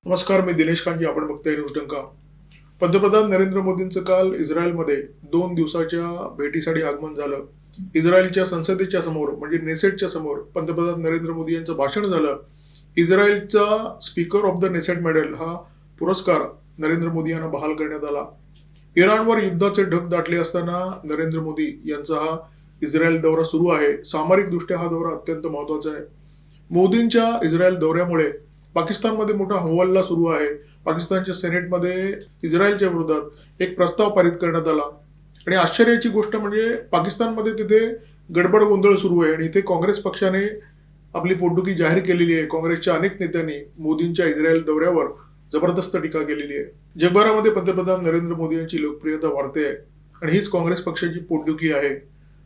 नमस्कार, मी दिनेश कांजी. आपण बघताय न्यूज टंका. पंतप्रधान नरेंद्र मोदींचं काल इस्रायलमध्ये 2 दिवसाच्या भेटीसाठी आगमन झालं. इस्रायलच्या संसदेच्या समोर म्हणजे नेसेटच्या समोर पंतप्रधान नरेंद्र मोदी यांचं भाषण झालं. इस्रायलचा speaker of the Knesset medal हा पुरस्कार नरेंद्र मोदी यांना बहाल करण्यात आला. इराणवर युद्धाचे ढग दाटले असताना नरेंद्र मोदी यांचा हा इस्रायल दौरा सुरू आहे. सामरिकदृष्ट्या हा दौरा अत्यंत महत्वाचा आहे. मोदींच्या इस्रायल दौऱ्यामुळे पाकिस्तानमध्ये मोठा होहल्ला सुरू आहे. पाकिस्तानच्या सेनेटमध्ये इस्रायलच्या विरोधात एक प्रस्ताव पारित करण्यात आला आणि आश्चर्याची गोष्ट म्हणजे पाकिस्तानमध्ये तिथे गडबड गोंधळ सुरू आहे आणि इथे काँग्रेस पक्षाने आपली पोटदुखी जाहीर केलेली आहे. काँग्रेसच्या अनेक नेत्यांनी मोदींच्या इस्रायल दौऱ्यावर जबरदस्त टीका केलेली आहे. जगभरामध्ये पंतप्रधान नरेंद्र मोदी यांची लोकप्रियता वाढते आहे आणि हीच काँग्रेस पक्षाची पोटदुखी आहे.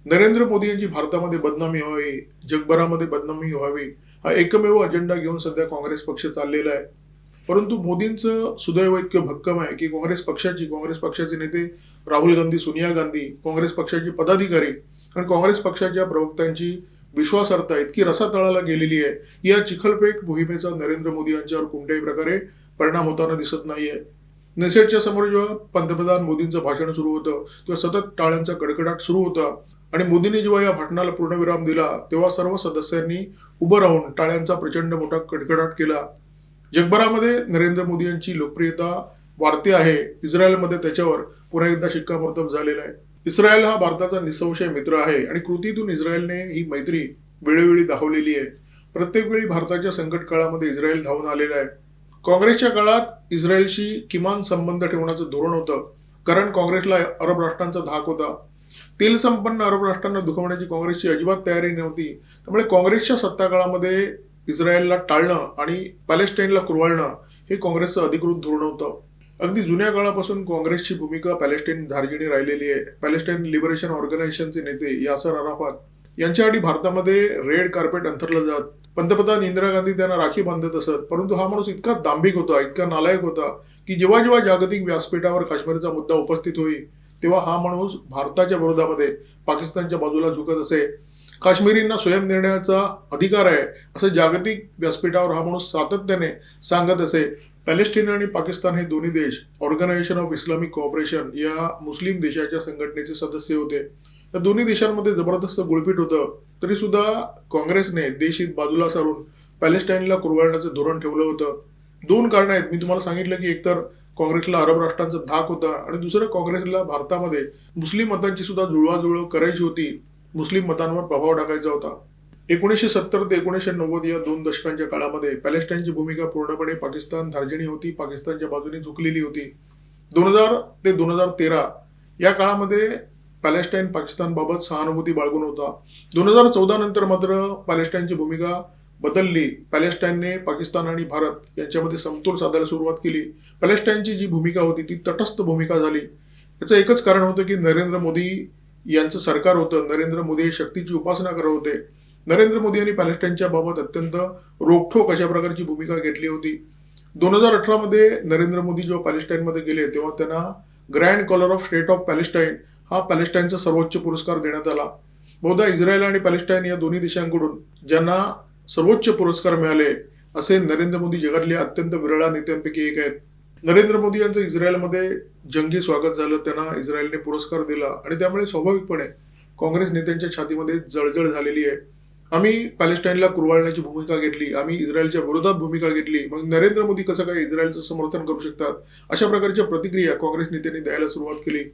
नरेंद्र मोदी यांची भारतामध्ये बदनामी व्हावी, जगभरामध्ये बदनामी व्हावी हा एकमेव अजेंडा घेऊन सध्या काँग्रेस पक्ष चाललेला आहे. परंतु मोदींचं सुदैव इतकं भक्कम आहे की काँग्रेस पक्षाचे नेते राहुल गांधी, सोनिया गांधी, काँग्रेस पक्षाचे पदाधिकारी आणि काँग्रेस पक्षाच्या प्रवक्त्यांची विश्वासार्हता इतकी रसातळाला गेलेली आहे. या चिखलफेक मोहिमेचा नरेंद्र मोदी यांच्यावर कोणत्याही प्रकारे परिणाम होताना दिसत नाहीये. नेसेटच्या समोर जेव्हा पंतप्रधान मोदींचं भाषण सुरू होतं तेव्हा सतत टाळ्यांचा कडकडाट सुरू होता आणि मोदींनी जेव्हा या भाषणाला पूर्णविराम दिला तेव्हा सर्व सदस्यांनी उभं राहून टाळ्यांचा प्रचंड मोठा कडकडाट केला. जगभरामध्ये नरेंद्र मोदी यांची लोकप्रियता वाढते आहे. इस्रायलमध्ये त्याच्यावर पुन्हा एकदा शिक्कामोर्तब झालेला आहे. इस्रायल हा भारताचा निसंशय मित्र आहे आणि कृतीतून इस्रायलने ही मैत्री वेळोवेळी दाखवलेली आहे. प्रत्येक वेळी भारताच्या संकट काळामध्ये इस्रायल धावून आलेला आहे. काँग्रेसच्या काळात इस्रायलशी किमान संबंध ठेवण्याचं धोरण होतं, कारण काँग्रेसला अरब राष्ट्रांचा धाक होता. तेल संपन्न अरब राष्ट्रांना दुखवण्याची काँग्रेसची अजिबात तयारी नव्हती. त्यामुळे काँग्रेसच्या सत्ता काळामध्ये इस्रायलला टाळणं आणि पॅलेस्टाईनला कुरवाळणं हे काँग्रेसचं अधिकृत धोरण होतं. अगदी जुन्या काळापासून काँग्रेसची भूमिका पॅलेस्टाईन धार्जिणी राहिलेली आहे. पॅलेस्टाईन लिबरेशन ऑर्गनायझेशनचे नेते यासर अराफात यांच्यासाठी भारतामध्ये रेड कार्पेट अंथरलं जात. पंतप्रधान इंदिरा गांधी त्यांना राखी बांधत असत. परंतु हा माणूस इतका दांभिक होता, इतका नालायक होता की जेव्हा जेव्हा जागतिक व्यासपीठावर काश्मीरचा मुद्दा उपस्थित होई तेव्हा हा माणूस भारताच्या विरोधामध्ये पाकिस्तानच्या बाजूला झुकत असे. काश्मीरींना स्वयंनिर्णयाचा अधिकार आहे असं जागतिक व्यासपीठावर हा माणूस सातत्याने सांगत असे. पॅलेस्टाईन आणि पाकिस्तान हे दोन्ही देश ऑर्गनायझेशन ऑफ इस्लामिक कोऑपरेशन या मुस्लिम देशाच्या संघटनेचे सदस्य होते. या दोन्ही देशांमध्ये जबरदस्त गुळपीट होतं. तरी सुद्धा काँग्रेसने देशहित बाजूला सारून पॅलेस्टाईनला कुरवाळण्याचं धोरण ठेवलं होतं. दोन कारण आहेत. मी तुम्हाला सांगितलं की एकतर काँग्रेसला अरब राष्ट्रांचा धाक होता आणि दुसरं काँग्रेसला भारतामध्ये मुस्लिम मतांची सुद्धा जुळवाजुळव करायची होती. मुस्लिम मतांवर प्रभाव टाकायचा होता. 1970 ते 1990 या 2 दशकांच्या काळामध्ये पॅलेस्टाईनची भूमिका पूर्णपणे पाकिस्तान धार्जिणी होती, पाकिस्तानच्या बाजूने झुकलेली होती. 2000 ते 2013 या काळामध्ये पॅलेस्टाईन पाकिस्तानबाबत सहानुभूती बाळगून होता. 2014 नंतर मात्र पॅलेस्टाईनची भूमिका बदलली. पॅलेस्टाईनने पाकिस्तान आणि भारत यांच्यामध्ये समतोल साधायला सुरुवात केली. पॅलेस्टाईनची जी भूमिका होती ती तटस्थ भूमिका झाली. याचं एकच कारण होतं की नरेंद्र मोदी यांचं सरकार होतं. नरेंद्र मोदी हे शक्तीची उपासना करत होते. नरेंद्र मोदी यांनी पॅलेस्टाईनच्या बाबत अत्यंत रोखठोक अशा प्रकारची भूमिका घेतली होती. 2018 मध्ये नरेंद्र मोदी जेव्हा पॅलेस्टाईनमध्ये गेले तेव्हा त्यांना grand collar of state of Palestine हा पॅलेस्टाईनचा सर्वोच्च पुरस्कार देण्यात आला. बहुधा इस्रायल आणि पॅलेस्टाईन या दोन्ही देशांकडून ज्यांना सर्वोच्च पुरस्कार मिळाले असे नरेंद्र मोदी जगातल्या अत्यंत विरळा नेत्यांपैकी एक आहेत. नरेंद्र मोदी यांचं इस्रायलमध्ये जंगी स्वागत झालं. त्यांना इस्रायलने पुरस्कार दिला आणि त्यामुळे स्वाभाविकपणे काँग्रेस नेत्यांच्या छातीमध्ये जळजळ झालेली आहे. आम्ही पॅलेस्टाईनला कुरवाळण्याची भूमिका घेतली, आम्ही इस्रायलच्या विरोधात भूमिका घेतली, मग नरेंद्र मोदी कसं काय इस्रायलचं समर्थन करू शकतात, अशा प्रकारच्या प्रतिक्रिया काँग्रेस नेत्यांनी द्यायला सुरुवात केली.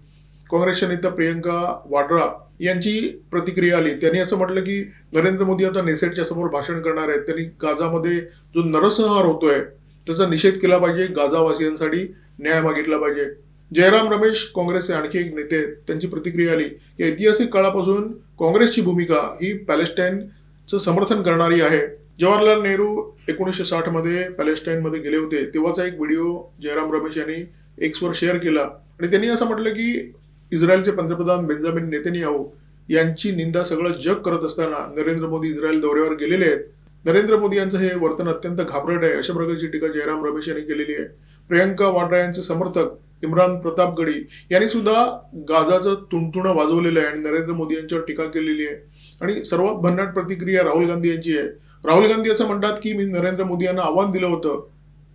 काँग्रेसच्या नेत्या प्रियंका वाड्रा यांची प्रतिक्रिया आली. त्यांनी असं म्हटलं की नरेंद्र मोदी आता नेसेटच्या समोर भाषण करणार आहेत. त्यांनी गाझामध्ये जो नरसंहार होतोय त्याचा निषेध केला पाहिजे. गाझावासियांसाठी न्याय मागितला पाहिजे. जयराम रमेश काँग्रेसचे आणखी एक नेते, त्यांची प्रतिक्रिया आली की ऐतिहासिक काळापासून काँग्रेसची भूमिका ही पॅलेस्टाईनचं समर्थन करणारी आहे. जवाहरलाल नेहरू 1960 मध्ये पॅलेस्टाईनमध्ये गेले होते तेव्हाचा एक व्हिडिओ जयराम रमेश यांनी एक्सवर शेअर केला आणि त्यांनी असं म्हटलं की इस्रायलचे पंतप्रधान बेंजामिन नेतन्याहू यांची निंदा सगळं जग करत असताना नरेंद्र मोदी इस्रायल दौऱ्यावर गेलेले आहेत. नरेंद्र मोदी यांचं हे वर्तन अत्यंत घाबरट आहे, अशा प्रकारची टीका जयराम रमेश यांनी केलेली आहे. प्रियंका वाड्रा यांचे समर्थक इम्रान प्रतापगडी यांनी सुद्धा गाझाचं तुणतुणं वाजवलेलं आहे आणि नरेंद्र मोदी यांच्यावर टीका केलेली आहे. आणि सर्वात भन्नाट प्रतिक्रिया राहुल गांधी यांची आहे. राहुल गांधी असं म्हणतात की मी नरेंद्र मोदी यांना आव्हान दिलं होतं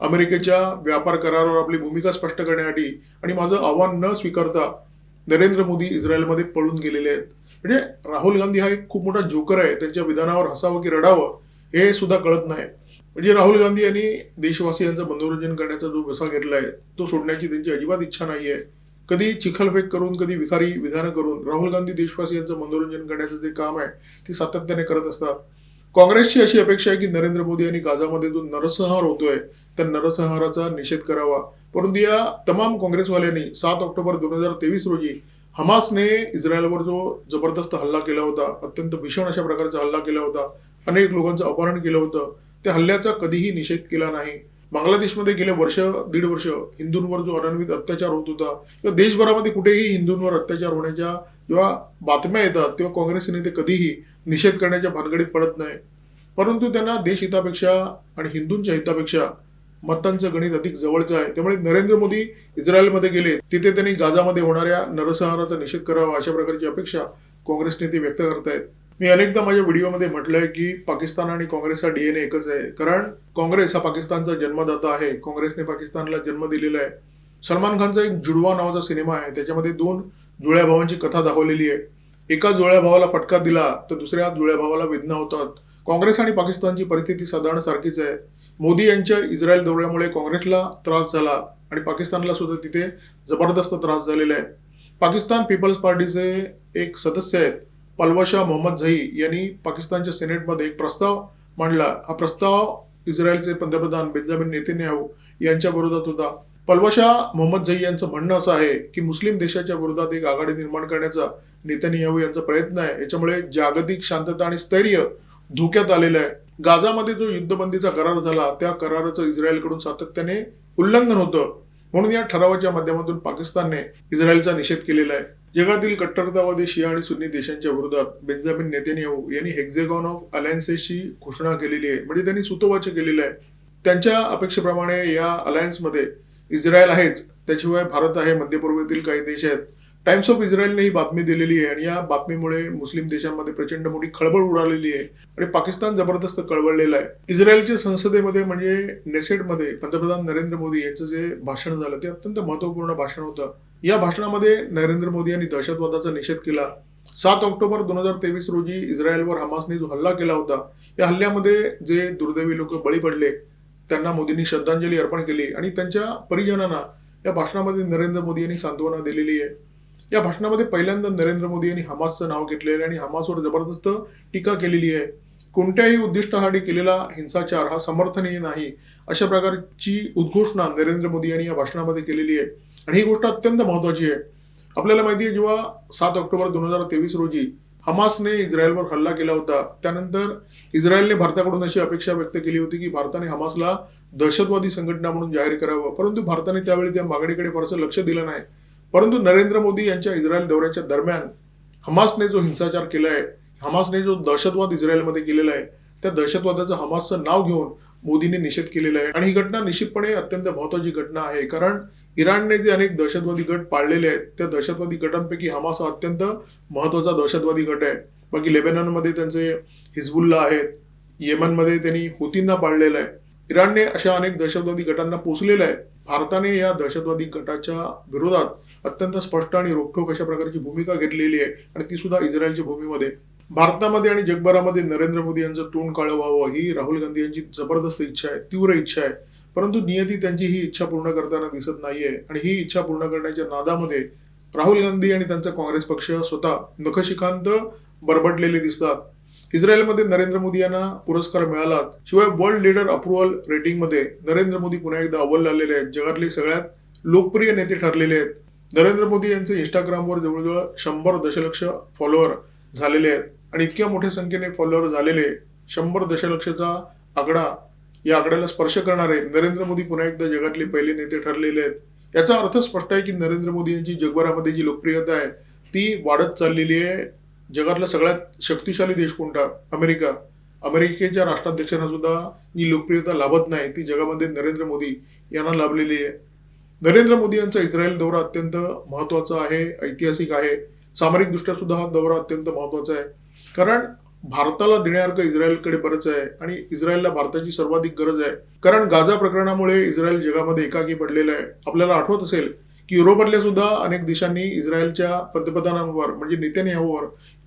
अमेरिकेच्या व्यापार करारावर आपली भूमिका स्पष्ट करण्यासाठी आणि माझं आव्हान न स्वीकारता नरेंद्र मोदी इस्रायलमध्ये पळून गेलेले आहेत. म्हणजे राहुल गांधी हा एक खूप मोठा जोकर आहे. त्यांच्या विधानावर हसावं की रडावं हे सुद्धा कळत नाही. म्हणजे राहुल गांधी यांनी देशवासियांचं मनोरंजन करण्याचा जो वसा घेतलाय तो सोडण्याची त्यांची अजिबात इच्छा नाहीये. कधी चिखलफेक करून, कधी विखारी विधानं करून राहुल गांधी देशवासियांचं मनोरंजन करण्याचं जे काम आहे ते सातत्याने करत असतात. काँग्रेसची अशी अपेक्षा आहे की नरेंद्र मोदी यांनी गाझामध्ये जो नरसंहार होतोय त्या नरसंहाराचा निषेध करावा. परंतु या तमाम काँग्रेसवाल्यांनी 7 ऑक्टोबर 2023 रोजी हमासने इस्रायलवर जो जबरदस्त हल्ला केला होता, अत्यंत भीषण अशा प्रकारचा हल्ला केला होता, अनेक लोकांचं अपहरण केलं होतं, त्या हल्ल्याचा कधीही निषेध केला नाही. बांगलादेशमध्ये गेले दीड वर्ष हिंदूंवर जो अनन्वित अत्याचार होत होता किंवा देशभरामध्ये कुठेही हिंदूंवर अत्याचार होण्याच्या जेव्हा बातम्या येतात तेव्हा काँग्रेसचे नेते कधीही निषेध करण्याच्या भानगडीत पडत नाही. परंतु त्यांना देशहितापेक्षा आणि हिंदूंच्या हितापेक्षा मतांचं गणित अधिक जवळचं आहे. त्यामुळे नरेंद्र मोदी इस्रायलमध्ये गेले, तिथे त्यांनी गाझामध्ये होणाऱ्या नरसंहाराचा निषेध करावा अशा प्रकारची अपेक्षा काँग्रेस नेते व्यक्त करतायत. मी अनेकदा माझ्या व्हिडिओमध्ये म्हटलंय की पाकिस्तान आणि काँग्रेसचा डीएनए एकच आहे. कारण काँग्रेस हा पाकिस्तानचा जन्मदाता आहे. काँग्रेसने पाकिस्तानला जन्म दिलेला आहे. सलमान खानचा एक जुडवा नावाचा सिनेमा आहे, त्याच्यामध्ये 2 जुळ्या भावांची कथा दाखवलेली आहे. एका जुळ्या भावाला फटका दिला तर दुसऱ्या जुळ्या भावाला वेदना होतात. काँग्रेस आणि पाकिस्तानची परिस्थिती साधारण सारखीच आहे. मोदी यांच्या इस्रायल दौऱ्यामुळे काँग्रेसला त्रास झाला आणि पाकिस्तानला सुद्धा तिथे जबरदस्त त्रास झालेला आहे. पाकिस्तान पीपल्स पार्टीचे एक सदस्य आहेत पलवाशा मोहम्मद झई यांनी पाकिस्तानच्या सेनेटमध्ये एक प्रस्ताव मांडला. हा प्रस्ताव इस्रायलचे पंतप्रधान बेंजामिन नेतन्याहू यांच्या विरोधात होता. पलवाशा मोहम्मद झई यांचं म्हणणं असं आहे की मुस्लिम देशाच्या विरोधात एक आघाडी निर्माण करण्याचा नेतन्याहू यांचा प्रयत्न आहे. याच्यामुळे जागतिक शांतता आणि स्थैर्य धोक्यात आलेलं आहे. गाझामध्ये जो युद्धबंदीचा करार झाला त्या कराराचं इस्रायलकडून सातत्याने उल्लंघन होतं. म्हणून या ठरावाच्या माध्यमातून पाकिस्तानने इस्रायलचा निषेध केलेला आहे. जगातील कट्टरतावादी शिया आणि सुन्नी देशांच्या विरोधात बेंजामिन नेतन्याहू यांनी हेक्झॅगॉन ऑफ अलायन्सेसची घोषणा केलेली आहे. म्हणजे त्यांनी सूतोवाच केलेलं आहे. त्यांच्या अपेक्षेप्रमाणे या अलायन्समध्ये इस्रायल आहेच, त्याशिवाय भारत आहे, मध्य पूर्वेतील काही देश आहेत. टाइम्स ऑफ इस्रायलने ही बातमी दिलेली आहे आणि या बातमीमुळे मुस्लिम देशांमध्ये प्रचंड मोठी खळबळ उडालेली आहे आणि पाकिस्तान जबरदस्त कळवळलेला आहे. इस्रायलच्या संसदेमध्ये म्हणजे नेसेटमध्ये पंतप्रधान नरेंद्र मोदी यांचं जे भाषण झालं ते अत्यंत महत्वपूर्ण भाषण होतं. या भाषणामध्ये नरेंद्र मोदी यांनी दहशतवादाचा निषेध केला. 7 ऑक्टोबर 2023 रोजी इस्रायलवर हमासने जो हल्ला केला होता या हल्ल्यामध्ये जे दुर्दैवी लोक बळी पडले त्यांना मोदींनी श्रद्धांजली अर्पण केली आणि त्यांच्या परिजनांना या भाषणामध्ये नरेंद्र मोदी यांनी सांत्वना दिलेली आहे. या भाषणामध्ये पहिल्यांदा नरेंद्र मोदी यांनी हमासचं नाव घेतलेलं आणि हमासवर जबरदस्त टीका केलेली आहे. कोणत्याही उद्दिष्टासाठी केलेला हिंसाचार हा समर्थनीय नाही अशा प्रकारची उद्घोषणा नरेंद्र मोदी यांनी या भाषणामध्ये केलेली आहे आणि ही गोष्ट अत्यंत महत्वाची आहे. आपल्याला माहिती आहे जेव्हा 7 ऑक्टोबर 2023 रोजी हमासने इस्रायलवर हल्ला केला होता त्यानंतर इस्रायलने भारताकडून अशी अपेक्षा व्यक्त केली होती की भारताने हमासला दहशतवादी संघटना म्हणून जाहीर करावं. परंतु भारताने त्यावेळी त्या मागणीकडे फारसं लक्ष दिलं नाही. परंतु नरेंद्र मोदी यांच्या इस्रायल दौऱ्याच्या दरम्यान हमासने जो हिंसाचार केलाय, हमासने जो दहशतवाद इस्रायलमध्ये केलेला आहे त्या दहशतवादाचं हमासचं नाव घेऊन मोदींनी निषेध केलेला आहे. आणि ही घटना निश्चितपणे अत्यंत महत्वाची घटना आहे. कारण इराणने जे अनेक दहशतवादी गट पाळलेले आहेत त्या दहशतवादी गटांपैकी हमास हा अत्यंत महत्वाचा दहशतवादी गट आहे. बाकी लेबनॉनमध्ये त्यांचे हिजबुल्ला आहेत, येमनमध्ये त्यांनी हुतींना पाळलेलं आहे. इराणने अशा अनेक दहशतवादी गटांना पोचलेलं आहे. भारताने या दहशतवादी गटाच्या विरोधात अत्यंत स्पष्ट आणि रोखठोक अशा प्रकारची भूमिका घेतलेली आहे आणि ती सुद्धा इस्रायलच्या भूमीमध्ये. भारतामध्ये आणि जगभरामध्ये नरेंद्र मोदी यांचं तोंड काळं व्हावं ही राहुल गांधी यांची जबरदस्त इच्छा आहे, तीव्र इच्छा आहे. परंतु नियती त्यांची ही इच्छा पूर्ण करताना दिसत नाहीये आणि ही इच्छा पूर्ण करण्याच्या नादामध्ये राहुल गांधी आणि त्यांचा काँग्रेस पक्ष स्वतः नखशिखांत बरबटलेले दिसतात. इस्रायलमध्ये नरेंद्र मोदी यांना पुरस्कार मिळाला. शिवाय वर्ल्ड लीडर अप्रुव्हल रेटिंगमध्ये नरेंद्र मोदी पुन्हा एकदा अव्वल आलेले आहेत. जगातले सगळ्यात लोकप्रिय नेते ठरलेले आहेत. नरेंद्र मोदी यांचे इंस्टाग्रामवर जवळजवळ 100 दशलक्ष फॉलोअर झालेले आहेत आणि इतक्या मोठ्या संख्येने फॉलोअर झालेले 100 दशलक्षचा आकडा, या आकड्याला स्पर्श करणारे नरेंद्र मोदी पुन्हा एकदा जगातले पहिले नेते ठरलेले आहेत. याचा अर्थ स्पष्ट आहे की नरेंद्र मोदी यांची जगभरामध्ये जी लोकप्रियता आहे ती वाढत चाललेली आहे. जगातला सगळ्यात शक्तिशाली देश कोणता? अमेरिका. अमेरिकेच्या राष्ट्राध्यक्षांना सुद्धा जी लोकप्रियता लाभत नाही ती जगामध्ये नरेंद्र मोदी यांना लाभलेली आहे. नरेंद्र मोदी यांचा इस्रायल दौरा अत्यंत महत्वाचा आहे, ऐतिहासिक आहे. सामरिक दृष्ट्या सुद्धा हा दौरा अत्यंत महत्वाचा आहे. कारण भारताला देण्यासारखं इस्रायलकडे बरंच आहे आणि इस्रायलला भारताची सर्वाधिक गरज आहे. कारण गाझा प्रकरणामुळे इस्रायल जगामध्ये एकाकी पडलेला आहे. आपल्याला आठवत असेल की युरोपातल्या सुद्धा अनेक देशांनी इस्रायलच्या पंतप्रधानांवर म्हणजे नेतन्याहूवर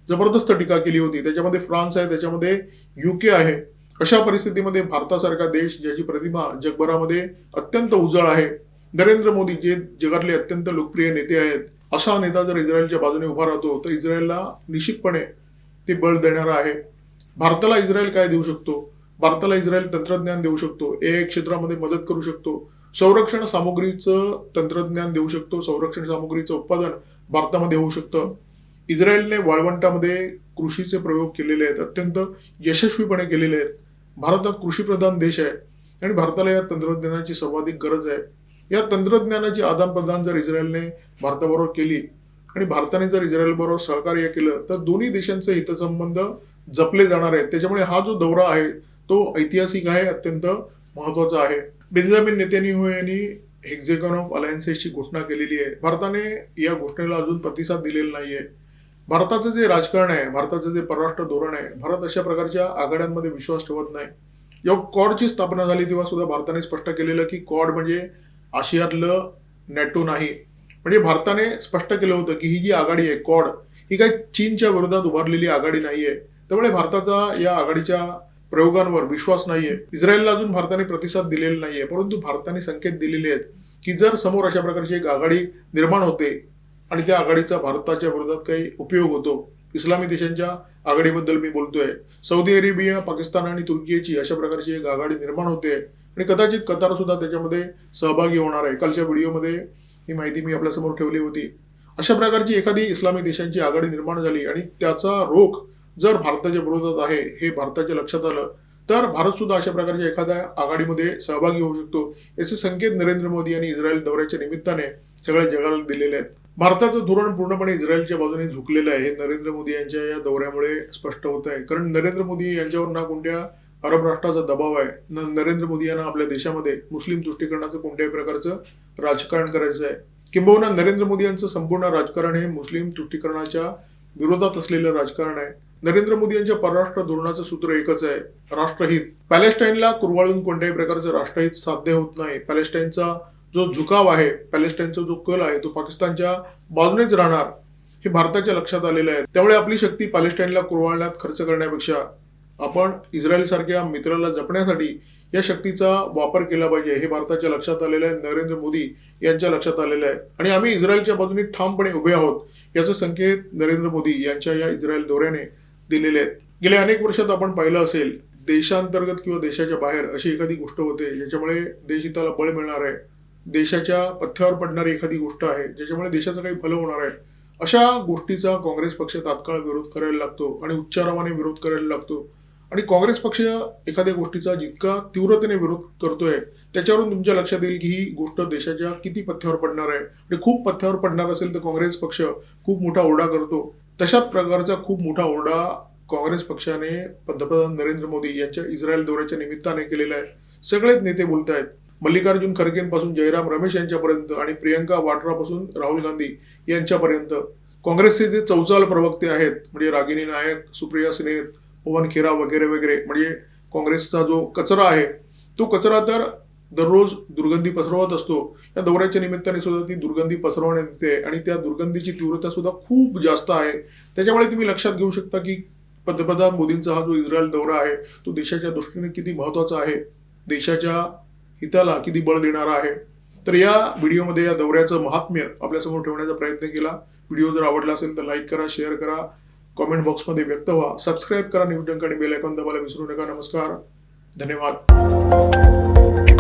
जबरदस्त टीका केली होती. त्याच्यामध्ये फ्रान्स आहे, त्याच्यामध्ये UK आहे. अशा परिस्थितीमध्ये भारतासारखा देश ज्याची प्रतिमा जगभरामध्ये अत्यंत उजळ आहे, नरेंद्र मोदी जे जगातले अत्यंत लोकप्रिय नेते आहेत, असा नेता जर इस्रायलच्या बाजूने उभा राहतो तर इस्रायलला निश्चितपणे ते बळ देणारा आहे. भारताला इस्रायल काय देऊ शकतो? भारताला इस्रायल तंत्रज्ञान देऊ शकतो, AI क्षेत्रामध्ये मदत करू शकतो, संरक्षण सामुग्रीचं तंत्रज्ञान देऊ शकतो, संरक्षण सामुग्रीचं उत्पादन भारतामध्ये होऊ शकतं. इस्रायलने वाळवंटामध्ये कृषीचे प्रयोग केलेले आहेत, अत्यंत यशस्वीपणे केलेले आहेत. भारत हा कृषीप्रधान देश आहे आणि भारताला या तंत्रज्ञानाची सर्वाधिक गरज आहे. या तंत्रज्ञानाची आदानप्रदान जर इस्रायलने भारताबरोबर केली आणि भारताने जर इस्रायलबरोबर सहकार्य केलं तर दोन्ही देशांचे हितसंबंध जपले जाणार आहेत. त्याच्यामुळे हा जो दौरा आहे तो ऐतिहासिक आहे, अत्यंत महत्वाचा आहे. बेंजामिन नेतन्याहू यांनी हेक्झॅगॉन ऑफ अलायन्सेसची घोषणा केलेली आहे. भारताने या घोषणेला अजून प्रतिसाद दिलेला नाहीये. भारताचं जे राजकारण आहे, भारताचं जे परराष्ट्र धोरण आहे, भारत अशा प्रकारच्या आघाड्यांमध्ये विश्वास ठेवत नाही. जेव्हा क्वाडची स्थापना झाली तेव्हा सुद्धा भारताने स्पष्ट केलेलं की क्वाड म्हणजे आशियातलं NATO नाही. म्हणजे भारताने स्पष्ट केलं होतं की ही जी आघाडी आहे क्वाड, ही काही चीनच्या विरोधात उभारलेली आघाडी नाहीये. त्यामुळे भारताचा या आघाडीच्या प्रयोगांवर विश्वास नाहीये. इस्रायलला अजून भारताने प्रतिसाद दिलेला नाहीये, परंतु भारताने संकेत दिलेले आहेत की जर समोर अशा प्रकारची एक आघाडी निर्माण होते आणि त्या आघाडीचा भारताच्या विरोधात काही उपयोग होतो, इस्लामी देशांच्या आघाडीबद्दल मी बोलतोय, सौदी अरेबिया, पाकिस्तान आणि तुर्कीची अशा प्रकारची एक आघाडी निर्माण होते आणि कदाचित कतार सुद्धा त्याच्यामध्ये सहभागी होणार आहे. कालच्या व्हिडिओमध्ये ही माहिती मी आपल्यासमोर ठेवली होती. अशा प्रकारची एखादी इस्लामी देशांची आघाडी निर्माण झाली आणि त्याचा रोख जर भारताच्या विरोधात आहे हे भारताच्या लक्षात आलं तर भारत सुद्धा अशा प्रकारच्या एखाद्या आघाडीमध्ये सहभागी होऊ शकतो. याचे संकेत नरेंद्र मोदी यांनी इस्रायल दौऱ्याच्या निमित्ताने सगळ्या जगाला दिलेले आहेत. भारताचं धोरण पूर्णपणे इस्रायलच्या बाजूने झुकलेलं आहे हे नरेंद्र मोदी यांच्या या दौऱ्यामुळे स्पष्ट होत आहे. कारण नरेंद्र मोदी यांच्यावर ना कोणत्या अरब राष्ट्राचा दबाव आहे, नरेंद्र मोदी यांना आपल्या देशामध्ये मुस्लिम तुष्टीकरणाचं कोणत्याही प्रकारचं राजकारण करायचं आहे. किंबहुना नरेंद्र मोदी यांचं संपूर्ण राजकारण हे मुस्लिम तुष्टीकरणाच्या विरोधात असलेलं राजकारण आहे. नरेंद्र मोदी यांच्या परराष्ट्र धोरणाचं सूत्र एकच आहे, राष्ट्रहित. पॅलेस्टाईनला कुरवाळून कोणत्याही प्रकारचं राष्ट्रहित साध्य होत नाही. पॅलेस्टाईनचा जो झुकाव आहे, पॅलेस्टाईनचा जो कल आहे तो पाकिस्तानच्या बाजूनेच राहणार हे भारताच्या लक्षात आलेलं आहे. त्यामुळे आपली शक्ती पॅलेस्टाईनला कुरवाळण्यात खर्च करण्यापेक्षा आपण इस्रायल सारख्या मित्राला जपण्यासाठी या शक्तीचा वापर केला पाहिजे हे भारताच्या लक्षात आलेलं आहे, नरेंद्र मोदी यांच्या लक्षात आलेलं आहे. आणि आम्ही इस्रायलच्या बाजूने ठामपणे उभे आहोत याचा संकेत नरेंद्र मोदी यांच्या या इस्रायल दौऱ्याने दिलेले आहेत. गेल्या अनेक वर्षात आपण पाहिलं असेल, देशांतर्गत किंवा देशाच्या बाहेर अशी एखादी गोष्ट होते ज्याच्यामुळे देशहिताला बळ मिळणार आहे, देशाच्या पथ्यावर पडणारी एखादी गोष्ट आहे ज्याच्यामुळे देशाचं काही भलं होणार आहे, अशा गोष्टीचा काँग्रेस पक्ष तात्काळ विरोध करायला लागतो आणि उच्चारावाने विरोध करायला लागतो. आणि काँग्रेस पक्ष एखाद्या गोष्टीचा जितका तीव्रतेने विरोध करतोय त्याच्यावरून तुमच्या लक्षात येईल की ही गोष्ट देशाच्या किती पथ्यावर पडणार आहे. आणि खूप पथ्यावर पडणार असेल तर काँग्रेस पक्ष खूप मोठा ओरडा करतो. तशाच प्रकारचा खूप मोठा ओरडा काँग्रेस पक्षाने पंतप्रधान नरेंद्र मोदी यांच्या इस्रायल दौऱ्याच्या निमित्ताने केलेला आहे. सगळेच नेते बोलत आहेत, मल्लिकार्जुन खरगेंपासून जयराम रमेश यांच्यापर्यंत आणि प्रियंका वाड्रापासून राहुल गांधी यांच्यापर्यंत काँग्रेसचे जे चौचाल प्रवक्ते आहेत म्हणजे रागिनी नायक, सुप्रिया सिने, पवन खेरा वगैरे वगैरे, म्हणजे काँग्रेसचा जो कचरा आहे तो कचरा तर दररोज दुर्गंधी पसरवत असतो. या दौऱ्याच्या निमित्ताने सुद्धा ती दुर्गंधी पसरवण्यात येते आणि त्या दुर्गंधीची तीव्रता सुद्धा खूप जास्त आहे. त्याच्यामुळे तुम्ही लक्षात घेऊ शकता की पंतप्रधान मोदींचा हा जो इस्रायल दौरा आहे तो देशाच्या दृष्टीने किती महत्वाचा आहे, देशाच्या हिताला किती बळ देणारा आहे. तर या व्हिडिओमध्ये या दौऱ्याचं महात्म्य आपल्यासमोर ठेवण्याचा प्रयत्न केला. व्हिडिओ जर आवडला असेल तर लाईक करा, शेअर करा, कमेंट बॉक्समध्ये व्यक्त व्हा, सबस्क्राईब करा, न्यूज डंक आणि बेल आयकॉन दाबायला विसरू नका. नमस्कार, धन्यवाद.